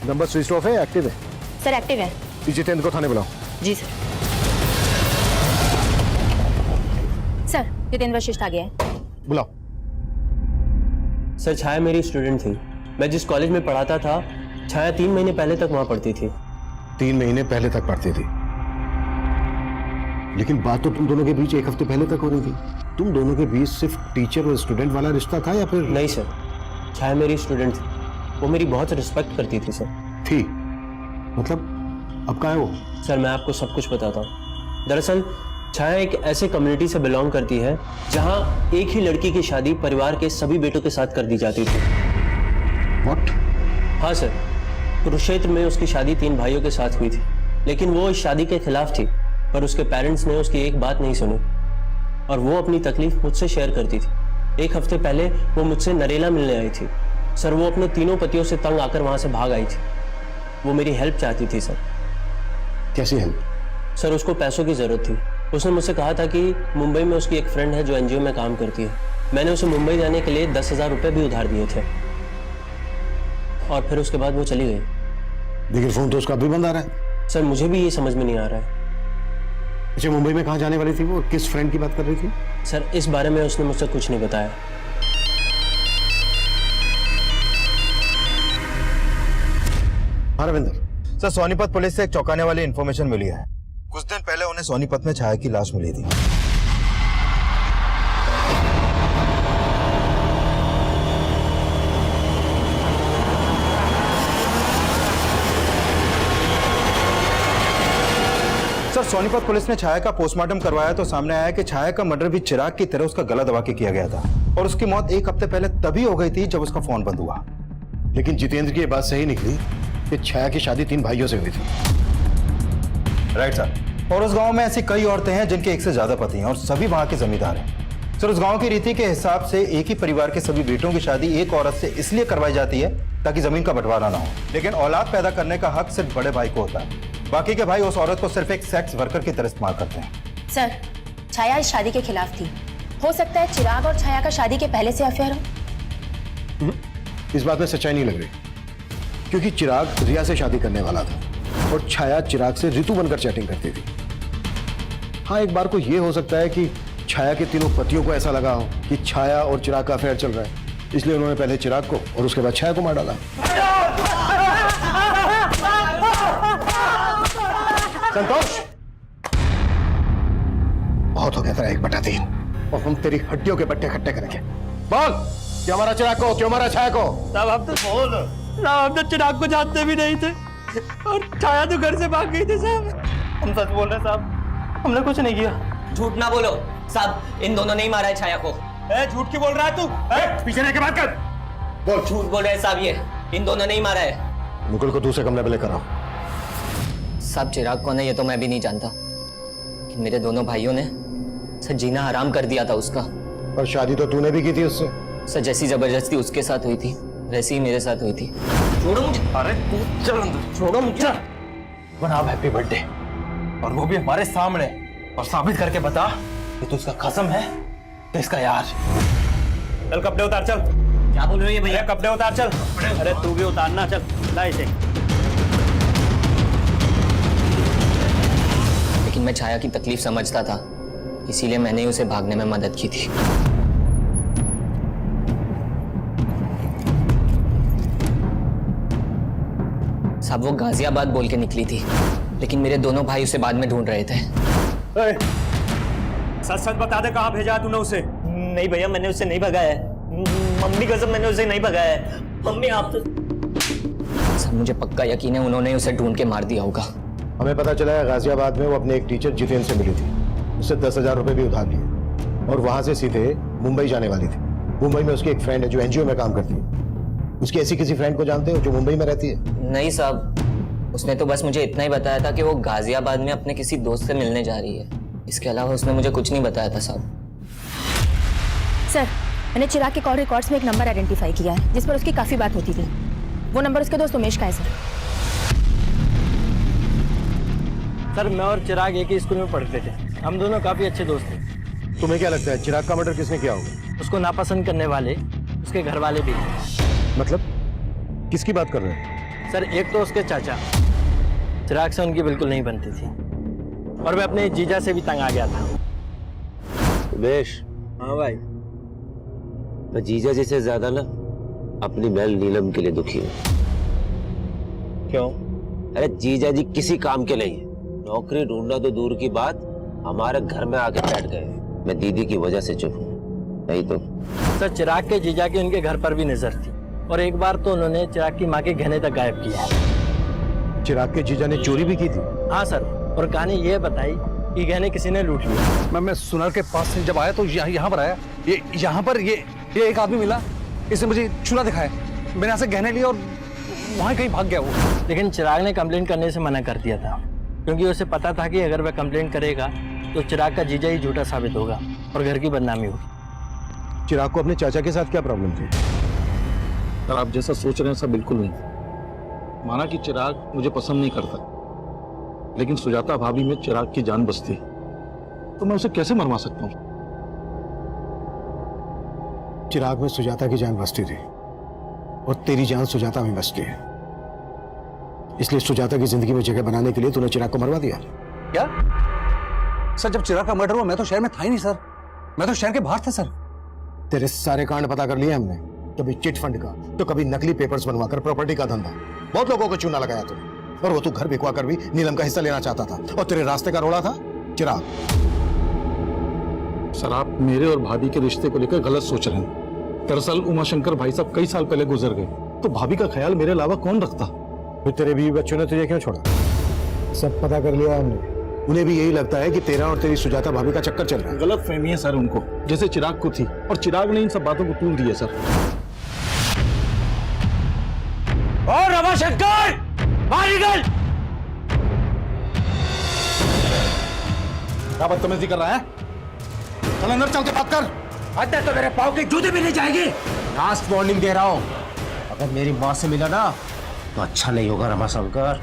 नंबर स्विच ऑफ है या एक्टिव है? सर एक्टिव है। जितेंद्र को थाने बुलाओ। जी सर। सर जितेंद्र वशिष्ठ आ गया है। बुलाओ। सर छाया मेरी स्टूडेंट थी। मैं जिस कॉलेज में पढ़ाता था, छाया 3 महीने पहले तक वहां पढ़ती थी। 3 महीने पहले तक पढ़ती थी, लेकिन बात तो तुम दोनों के बीच 1 हफ्ते पहले तक हो रही थी। तुम दोनों के बीच सिर्फ टीचर और स्टूडेंट वाला रिश्ता था या फिर? नहीं सर, छाया मेरी स्टूडेंट थी। वो मेरी बहुत रिस्पेक्ट करती थी सर। थी मतलब अब कहाँ है वो? सर मैं आपको सब कुछ बताता हूँ। दरअसल छाया एक ऐसे कम्युनिटी से बिलोंग करती है जहाँ एक ही लड़की की शादी परिवार के सभी बेटों के साथ कर दी जाती थी। What? हाँ सर, कुरुक्षेत्र में उसकी शादी 3 भाइयों के साथ हुई थी, लेकिन वो इस शादी के खिलाफ थी। पर उसके पेरेंट्स ने उसकी एक बात नहीं सुनी और वो अपनी तकलीफ मुझसे शेयर करती थी। 1 हफ्ते पहले वो मुझसे नरेला मिलने आई थी। सर वो अपने तीनों पतियों से तंग आकर वहां से भाग आई थी। वो मेरी हेल्प चाहती थी सर। कैसी हेल्प? सर उसको पैसों की जरूरत थी। उसने मुझसे कहा था कि मुंबई में उसकी एक फ्रेंड है जो एनजीओ में काम करती है। मैंने उसे मुंबई जाने के लिए 10,000 रुपए भी उधार दिए थे और फिर उसके बाद वो चली गई। लेकिन फोन तो उसका अभी बंद आ रहा है। सर मुझे भी ये समझ में नहीं आ रहा है। अच्छा, मुंबई में कहाँ जाने वाली थी वो और किस फ्रेंड की बात कर रही थी? सर इस बारे में उसने मुझसे कुछ नहीं बताया। हाँ रविंदर। सर सोनीपत पुलिस से एक चौंकाने वाली इंफॉर्मेशन मिली है। कुछ दिन पहले उन्हें सोनीपत में छाया की लाश मिली थी। सर सोनीपत पुलिस ने छाया का पोस्टमार्टम करवाया तो सामने आया कि छाया का मर्डर भी चिराग की तरह उसका गला दबा के किया गया था और उसकी मौत 1 हफ्ते पहले तभी हो गई थी जब उसका फोन बंद हुआ। लेकिन जितेंद्र की ये बात सही निकली कि छाया की शादी 3 भाइयों से हुई थी। Right sir. और उस गांव में ऐसी कई औरतें हैं जिनके 1 से ज्यादा पति हैं और सभी वहां के जमींदार हैं। सर उस गांव की रीति के हिसाब से एक ही परिवार के सभी बेटों की शादी एक औरत से इसलिए करवाई जाती है ताकि जमीन का बंटवारा ना हो, लेकिन औलाद पैदा करने का हक सिर्फ बड़े भाई को होता है। बाकी के भाई उस औरत को सिर्फ एक सेक्स वर्कर की तरह इस्तेमाल करते हैं। सर छाया इस शादी के खिलाफ थी। हो सकता है चिराग और छाया का शादी के पहले से अफेयर हो। इस बात में सच्चाई नहीं लग रही, क्योंकि चिराग रिया से शादी करने वाला था और छाया चिराग से ऋतु बनकर चैटिंग करती थी। हाँ, एक बार को यह हो सकता है कि छाया के तीनों पतियों को ऐसा लगा हो कि छाया और चिराग का अफेयर चल रहा है, इसलिए उन्होंने पहले चिराग को और उसके बाद छाया को मार डाला। संतोष, बहुत हो गया तेरा 1/3 और हम तेरी हड्डियों के बट्टे इकट्ठे करेंगे। बोल, क्यों मारा चिराग को, क्यों मारा छाया को? साहब हम तो बोल ना, हम तो चिराग को जानते भी नहीं थे और छाया तो घर से भाग गई थी साहब। हम सच बोल रहे साहब, हमने कुछ नहीं किया। झूठ ना बोलो साहब, इन दोनों ने ही मारा है छाया को। झूठ क्यों बोल रहा है तू? पीछे रह के बात कर। बोल। झूठ बोल रहे हैं साहब, ये इन दोनों ने ही मारा है। मुकुल को दूसरे कमरे में लेकर आओ। साहब चिराग कौन है ये तो मैं भी नहीं जानता, कि मेरे दोनों भाइयों ने सर जीना हराम कर दिया था उसका। पर शादी तो तूने भी की थी उससे। सर जैसी जबरदस्ती उसके साथ हुई थी वैसी ही मेरे साथ हुई थी। छोड़ो मुझे। अरे तू चल अंदर, छोड़ो मुझे। मनाओ हैप्पी बर्थडे, और वो भी हमारे सामने, और साबित करके बता कि तू उसका कसम है तो इसका यार। चल कपड़े उतार, चल। क्या बोल रहे हो ये भैया? कपड़े उतार चल। अरे तू भी उतारना, चल ला इसे। लेकिन मैं छाया की तकलीफ समझता था, इसीलिए मैंने उसे भागने में मदद की थी। साहब वो गाजियाबाद बोल के निकली थी, लेकिन मेरे दोनों भाई उसे बाद में ढूंढ रहे थे। सच सच बता दे, कहाँ भेजा तूने उसे? नहीं भैया, मैंने उसे नहीं भगाया है। मम्मी कसम, मैंने उसे नहीं भगाया है। मम्मी आप तो... सर मुझे पक्का यकीन है उन्होंने उसे ढूंढ के मार दिया होगा। हमें पता चला है गाजियाबाद में वो अपने एक टीचर जितेंद्र से मिली थी, उससे 10,000 रुपए भी उधार लिए और वहां से सीधे मुंबई जाने वाली थी। मुंबई में उसकी एक फ्रेंड है जो एनजीओ में काम करती है। उसकी ऐसी किसी फ्रेंड को जानते हो जो मुंबई में रहती है? नहीं साहब, उसने तो बस मुझे इतना ही बताया था कि वो गाजियाबाद में अपने किसी दोस्त से मिलने जा रही है। इसके अलावा उसने मुझे कुछ नहीं बताया था साहब। सर मैंने चिराग के कॉल रिकॉर्ड्स में एक नंबर आइडेंटिफाई किया है जिस पर उसकी काफी बात होती थी। वो नंबर उसके दोस्त उमेश का है सर। सर मैं और चिराग एक ही स्कूल में पढ़ते थे, हम दोनों काफी अच्छे दोस्त थे। तुम्हें क्या लगता है चिराग का मर्डर किसने किया होगा? उसको नापसंद करने वाले उसके घर वाले भी हैं। मतलब किसकी बात कर रहे हैं? सर एक तो उसके चाचा, चिराग से उनकी बिल्कुल नहीं बनती थी और मैं अपने जीजा से भी तंग आ गया था। उमेश। हाँ भाई। तो जीजा जी से ज्यादा ना अपनी बहन नीलम के लिए दुखी हूँ। क्यों? अरे जीजा जी किसी काम के नहीं, नौकरी ढूंढना तो दूर की बात, हमारे घर में आके बैठ गए। मैं दीदी की वजह से चुप हूँ, नहीं तो। सर चिराग के जीजा की उनके घर पर भी नजर थी और एक बार तो उन्होंने चिराग की माँ के गहने तक गायब किया। चिराग के जीजा ने चोरी भी की थी? हाँ सर, और कहानी ये बताई कि गहने किसी ने लूट लिया। मैं सुनार के पास से जब आया तो यहाँ पर आया, ये यहाँ पर ये एक आदमी मिला, इसने मुझे छुरा दिखाया, मैंने यहाँ से गहने लिए और वहाँ कहीं भाग गया वो। लेकिन चिराग ने कंप्लेंट करने से मना कर दिया था, क्योंकि उसे पता था कि अगर वह कंप्लेंट करेगा तो चिराग का जीजा ही झूठा साबित होगा और घर की बदनामी होगी। चिराग को अपने चाचा के साथ क्या प्रॉब्लम थी? सर आप जैसा सोच रहे हैं सब बिल्कुल नहीं। माना कि चिराग मुझे पसंद नहीं करता, लेकिन सुजाता भाभी में चिराग की जान बसती, तो मैं उसे कैसे मरवा सकता हूँ? चिराग में सुजाता की जान बसती थी और तेरी जान सुजाता में बसती है, इसलिए सुजाता की जिंदगी में जगह बनाने के लिए तूने चिराग को मरवा दिया। क्या सर, जब चिराग का मर्डर हुआ मैं तो शहर में था ही नहीं सर, मैं तो शहर के बाहर था सर। तेरे सारे कांड पता कर लिए हमने, कभी चिट फंड का तो कभी नकली पेपर्स बनवाकर प्रॉपर्टी का धंधा, बहुत लोगों को चूना लगाया तूने, और वो तू घर बिकवा कर भी नीलम का हिस्सा लेना चाहता था, और तेरे रास्ते का रोड़ा था चिराग। सर आप मेरे और भाभी के रिश्ते को लेकर गलत सोच रहे हैं। दरअसल उमाशंकर भाई साहब कई साल पहले गुजर गए, तो भाभी का ख्याल मेरे अलावा कौन रखता? फिर तेरे बीवी बच्चों ने तुझे क्यों छोड़ा? सब पता कर लिया हमने, उन्हें भी यही लगता है कि तेरा और तेरी सुजाता भाभी का चक्कर चल रहा है। गलत फहमी है सर उनको, जैसे चिराग को थी, और चिराग ने इन सब बातों को तूल दिया सर। और रमाशंकर बाहर निकल! क्या बदतमीजी कर रहा है? चल अंदर चल के बात कर। अंदर तो मेरे पाँव की जूती भी नहीं जाएगी। लास्ट वार्निंग दे रहा हूँ, अगर मेरी माँ से मिला ना तो अच्छा नहीं होगा रमाशंकर।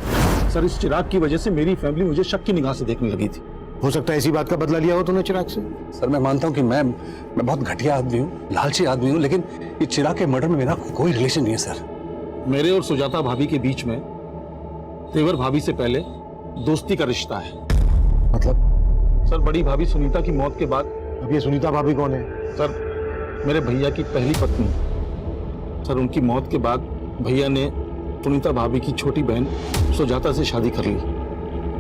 सर इस चिराग की वजह से मेरी फैमिली मुझे शक की निगाह से देखने लगी थी। हो सकता है इसी बात का बदला लिया हो तूने चिराग से। सर मैं मानता हूँ कि मैं बहुत घटिया आदमी हूँ, लालची आदमी हूँ, लेकिन ये चिराग के मर्डर में मेरा कोई रिलेशन नहीं है सर। मेरे और सुजाता भाभी के बीच में तेवर भाभी से पहले दोस्ती का रिश्ता है। मतलब? सर बड़ी भाभी सुनीता की मौत के बाद। अब ये सुनीता भाभी कौन है? सर मेरे भैया की पहली पत्नी। सर उनकी मौत के बाद भैया ने सुनीता भाभी की छोटी बहन सुजाता से शादी कर ली,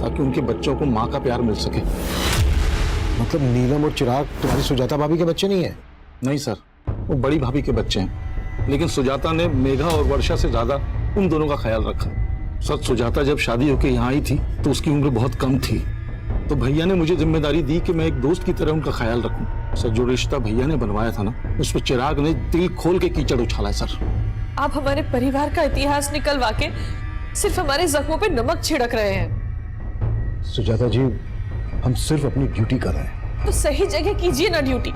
ताकि उनके बच्चों को माँ का प्यार मिल सके। मतलब नीलम और चिराग तुम्हारी सुजाता भाभी के बच्चे नहीं है? नहीं सर, वो बड़ी भाभी के बच्चे हैं, लेकिन सुजाता ने मेघा और वर्षा से ज्यादा उन दोनों का ख्याल रखा। सर सुजाता जब शादी होकर यहाँ आई थी तो उसकी उम्र बहुत कम थी, तो भैया ने मुझे जिम्मेदारी दी कि मैं एक दोस्त की तरह उनका ख्याल रखूं। सर जो रिश्ता भैया ने बनवाया था ना, उस पर चिराग ने दिल खोल के कीचड़ उछाला है। सर आप हमारे परिवार का इतिहास निकलवा के सिर्फ हमारे जख्मों पे नमक छिड़क रहे हैं। सुजाता जी, हम सिर्फ अपनी ड्यूटी कर रहे हैं। तो सही जगह कीजिए ना ड्यूटी।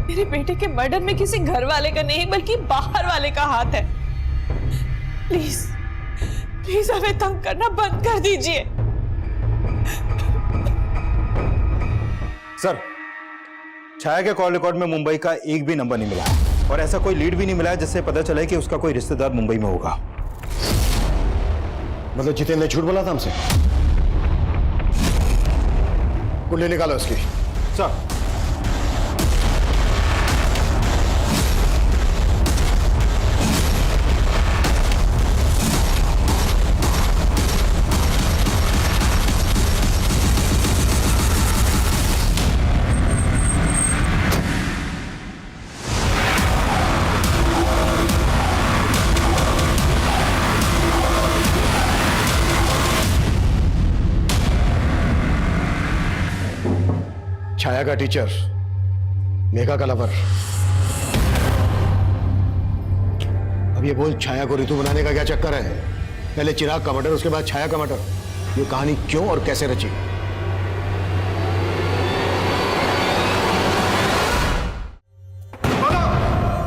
मेरे बेटे के मर्डर में किसी घर वाले का नहीं बल्कि बाहर वाले का हाथ है। प्लीज प्लीज हमें तंग करना बंद कर दीजिए। सर छाया के कॉल रिकॉर्ड में मुंबई का एक भी नंबर नहीं मिला है, और ऐसा कोई लीड भी नहीं मिला है जिससे पता चले कि उसका कोई रिश्तेदार मुंबई में होगा। मतलब जितेंद्र ने झूठ बोला था हमसे? कुंडली निकालो उसकी। सर छाया का टीचर, मेघा का लवर। अब ये बोल, छाया को ऋतु बनाने का क्या चक्कर है? पहले चिराग का मर्डर, उसके बाद छाया का मर्डर। ये कहानी क्यों और कैसे रची?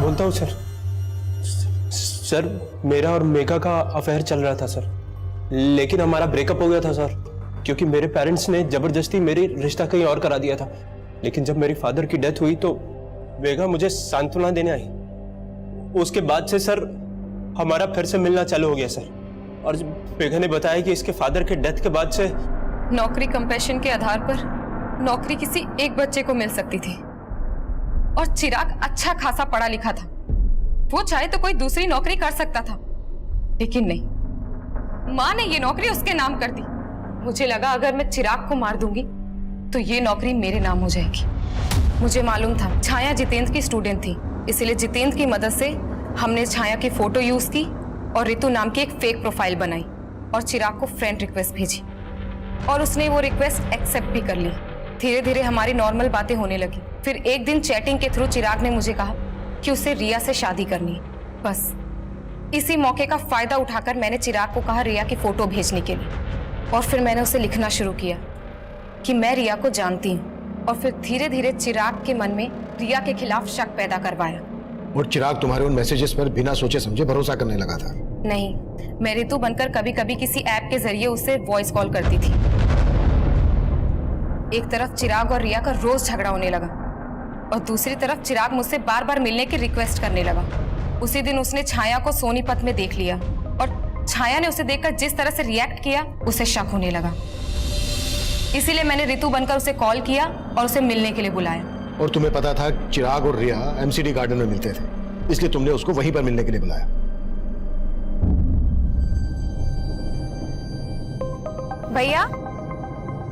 बोलता हूँ सर। सर मेरा और मेघा का अफेयर चल रहा था सर, लेकिन हमारा ब्रेकअप हो गया था सर, क्योंकि मेरे पेरेंट्स ने जबरदस्ती मेरी रिश्ता कहीं और करा दिया था। लेकिन जब मेरी फादर की डेथ हुई तो मेघा मुझे सांत्वना देने आई। उसके बाद से सर हमारा फिर से मिलना चालू हो गया सर, और मेघा ने बताया कि इसके फादर के डेथ के बाद से नौकरी कंपैशन के आधार पर नौकरी किसी एक बच्चे को मिल सकती थी, और चिराग अच्छा खासा पढ़ा लिखा था, वो चाहे तो कोई दूसरी नौकरी कर सकता था, लेकिन नहीं, माँ ने ये नौकरी उसके नाम कर दी। मुझे लगा अगर मैं चिराग को मार दूंगी तो ये नौकरी मेरे नाम हो जाएगी। मुझे मालूम था छाया जितेंद्र की स्टूडेंट थी, इसलिए जितेंद्र की मदद से हमने छाया की फोटो यूज की और रितु नाम की एक फेक प्रोफाइल बनाई और चिराग को फ्रेंड रिक्वेस्ट भेजी और उसने वो रिक्वेस्ट एक्सेप्ट भी कर ली। धीरे धीरे हमारी नॉर्मल बातें होने लगी। फिर एक दिन चैटिंग के थ्रू चिराग ने मुझे कहा कि उसे रिया से शादी करनी है। बस इसी मौके का फायदा उठाकर मैंने चिराग को कहा रिया की फोटो भेजने के लिए और फिर मैंने उसे लिखना शुरू किया कि मैं रिया को जानती हूँ और फिर धीरे धीरे चिराग के मन में रिया के खिलाफ शक पैदा करवाया। और चिराग तुम्हारे उन मैसेजेस पर बिना सोचे समझे भरोसा करने लगा था? नहीं, मैं रितु बनकर कभी कभी किसी ऐप के जरिए उससे वॉइस कॉल करती थी। एक तरफ चिराग और रिया का रोज झगड़ा होने लगा और दूसरी तरफ चिराग मुझसे बार बार मिलने की रिक्वेस्ट करने लगा। उसी दिन उसने छाया को सोनीपत में देख लिया और छाया ने उसे देखकर जिस तरह से रिएक्ट किया उसे शक होने लगा। इसीलिए मैंने रितु बनकर उसे कॉल किया और उसे मिलने के लिए बुलाया। और तुम्हें पता था चिराग और रिया एमसीडी गार्डन में मिलते थे, इसलिए तुमने उसको वहीं पर मिलने के लिए बुलाया। भैया,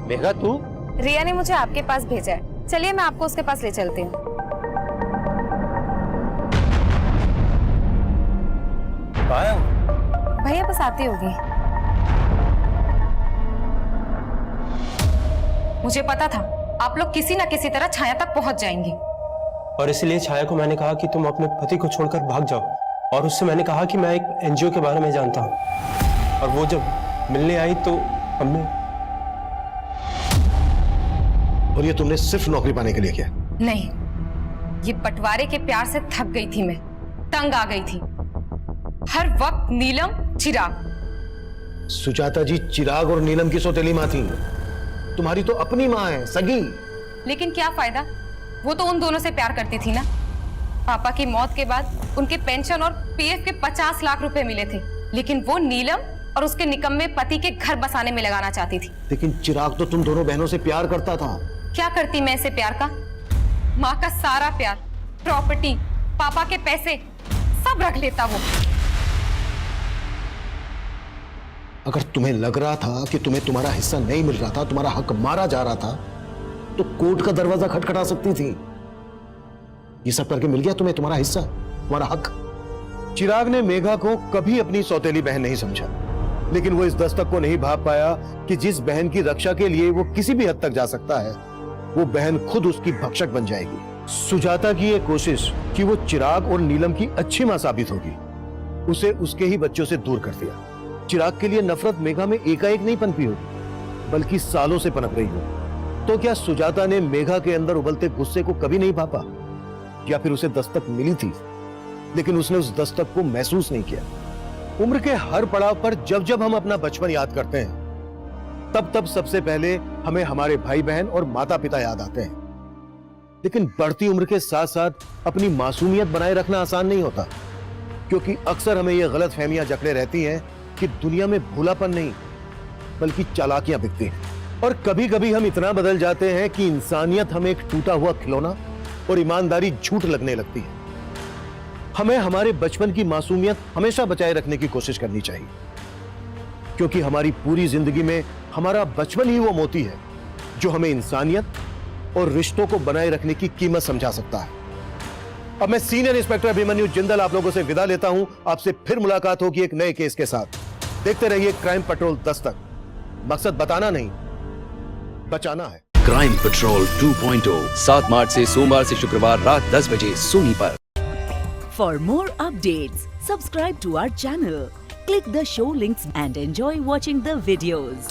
मेघा तू? रिया ने मुझे आपके पास भेजा है, चलिए मैं आपको उसके पास ले चलती हूँ। भैया बस आती होगी। मुझे पता था आप लोग किसी न किसी तरह छाया तक पहुंच जाएंगे और इसलिए छाया को मैंने कहा कि तुम अपने पति को छोड़कर भाग जाओ और उससे मैंने कहा कि मैं एक एनजीओ के बारे में जानता हूँ और वो जब मिलने आई तो हमने। और ये तुमने सिर्फ नौकरी पाने के लिए किया? नहीं, ये बंटवारे के प्यार से थक गई थी, मैं तंग आ गई थी। हर वक्त नीलम चिराग। सुजाता जी, चिराग और नीलम की सौतेली माँ थी, तुम्हारी तो अपनी माँ है, सगी। लेकिन क्या फायदा, वो तो उन दोनों से प्यार करती थी ना। पापा की मौत के बाद उनके पेंशन और पीएफ के 50 लाख रुपए मिले थे, लेकिन वो नीलम और उसके निकम्मे पति के घर बसाने में लगाना चाहती थी। लेकिन चिराग तो तुम दोनों बहनों से प्यार करता था। क्या करती मैं इसे प्यार का? माँ का सारा प्यार, प्रॉपर्टी, पापा के पैसे सब रख लेता वो। अगर तुम्हें लग रहा था कि तुम्हें तुम्हारा हिस्सा नहीं मिल रहा था, तुम्हारा हक मारा जा रहा था, तो कोर्ट का दरवाजा खटखटा सकती थी। ये सब करके मिल गया तुम्हें तुम्हारा हिस्सा, तुम्हारा हक। चिराग ने मेघा को कभी अपनी सौतेली बहन नहीं समझा, लेकिन वो इस दस्तक को नहीं भाप पाया कि जिस बहन की रक्षा के लिए वो किसी भी हद तक जा सकता है, वो बहन खुद उसकी भक्षक बन जाएगी। सुजाता की ये कोशिश कि वो चिराग और नीलम की अच्छी मां साबित होगी, उसे उसके ही बच्चों से दूर कर दिया। चिराग के लिए नफरत मेघा में एकाएक नहीं पनपी होगी, बल्कि सालों से पनप रही हो। तो क्या सुजाता ने मेघा के अंदर उबलते गुस्से को कभी नहीं भापा? या फिर उसे दस्तक मिली थी लेकिन उसने उस दस्तक को महसूस नहीं किया? उम्र के हर पड़ाव पर जब जब हम अपना बचपन याद करते हैं, तब तब सबसे पहले हमें हमारे भाई बहन और माता पिता याद आते हैं। लेकिन बढ़ती उम्र के साथ साथ अपनी मासूमियत बनाए रखना आसान नहीं होता, क्योंकि अक्सर हमें यह गलत फहमियां जकड़े रहती हैं कि दुनिया में भूलापन नहीं बल्कि चालाकियां बिकती हैं। और कभी कभी हम इतना बदल जाते हैं कि इंसानियत हमें एक टूटा हुआ खिलौना और ईमानदारी झूठ लगने लगती है। हमें हमारे बचपन की मासूमियत हमेशा बचाए रखने की कोशिश करनी चाहिए, क्योंकि हमारी पूरी जिंदगी में हमारा बचपन ही वो मोती है जो हमें इंसानियत और रिश्तों को बनाए रखने की कीमत समझा सकता है। अब मैं सीनियर इंस्पेक्टर अभिमन्यु जिंदल आप लोगों से विदा लेता हूं। आपसे फिर मुलाकात होगी एक नए केस के साथ। देखते रहिए क्राइम पेट्रोल दस्तक। मकसद बताना नहीं, बचाना है। क्राइम पेट्रोल 2.0 7 मार्च से सोमवार से शुक्रवार रात 10 बजे सोनी पर। For more updates, subscribe to our channel, click the show links and enjoy watching the videos.